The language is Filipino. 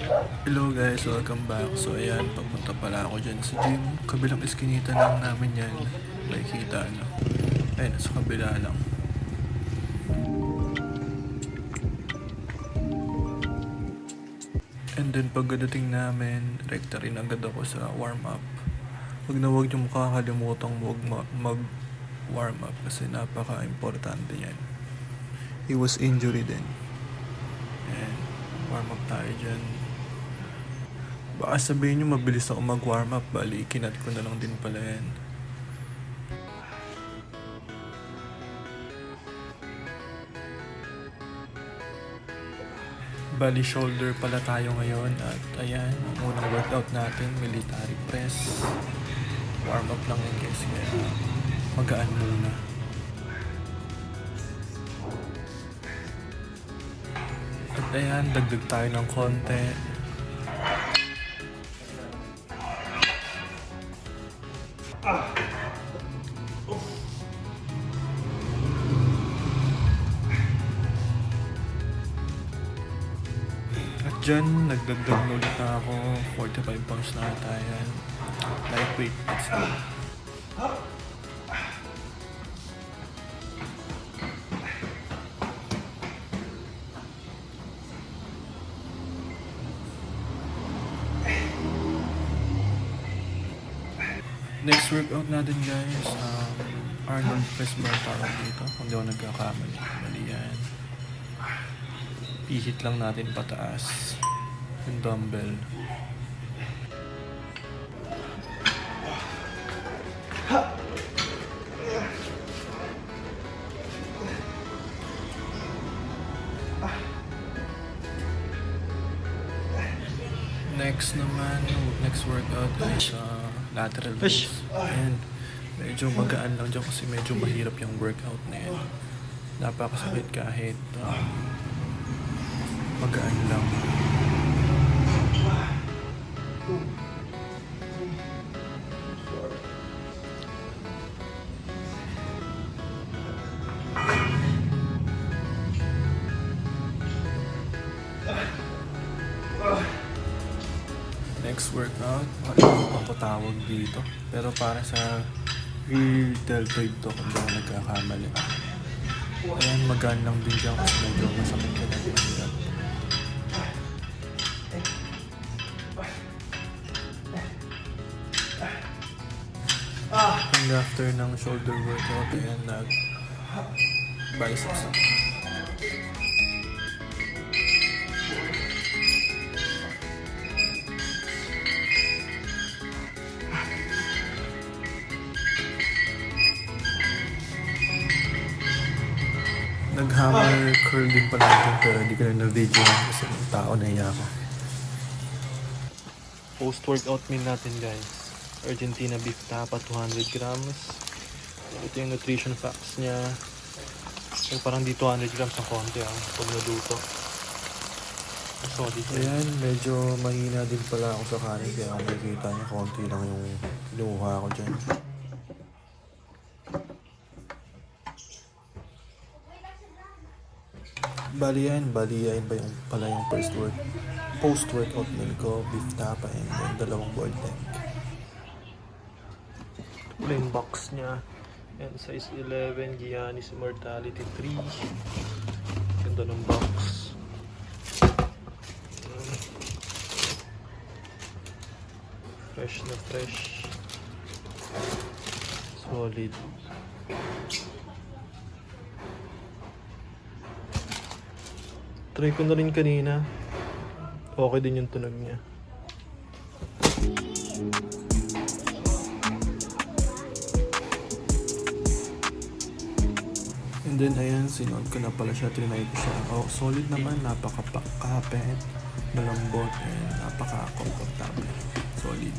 Hello guys, welcome back. So ayan, papunta pala ako dyan sa gym. Kabilang iskinita lang namin yan. Makikita ano. Ayun, sa kabila lang. And then pagdating namin, rekta rin agad ako sa warm up. Huwag na huwag yung makakalimutang mag-warm up kasi napaka-importante yan. He was injury din. And warm up tayo dyan. Baka sabihin nyo mabilis ako mag-warm up, bali kinat ko na lang din pala yan. Bali shoulder pala tayo ngayon at ayan, ang unang workout natin, military press. Warm up lang yun guys, kaya magaan muna. At ayan, dagdag tayo ng konti. At dyan, nagdagdag na ulit na ako. 45 pounds na tayo. Lightweight, let's go. Next workout natin guys, Arnold press bar tawag dito. Kung di ako nagkakamali, mali yan. Pihit lang natin pataas yung dumbbell. Next naman, next workout ay sa lateral raise. Ayan, medyo magaan lang dyan kasi medyo mahirap yung workout na yan. Napakasakit kahit magaan lang. Next workout, ano pa tawag dito? Pero para sa rear deltoid to kung di ako nagkakamali. Ayan, magaan lang din dyan kasi medyo masakit ka lang mahirap. And after ng shoulder workout, ayan, biceps ako. Nag-hammer curl din pala natin pero hindi ko na na-video kasi ng tao na iya ako. Post-workout meal natin guys. Argentina beef tapa 200 grams. Ito yung nutrition facts niya. So parang di 200 grams ang konti pag naluto. Solid. Ayan, medyo mahina din pala ako sa kanin kaya kung nakikita niya konti lang yung kinuha ko dyan. Bali yan ba yung pala yung post-workout meal ko, beef tapa and then dalawang boiled egg. Ito yung box niya. And size 11, Giannis Immortality 3. Ganda ng box. Fresh na fresh. Solid. Try ko na rin kanina. Okay din yung tunog niya. And then ayan, sinod ko na pala siya, trinay ko siya. Oh, solid naman, napaka-kapit, malambot, and napaka-comfortable. Solid.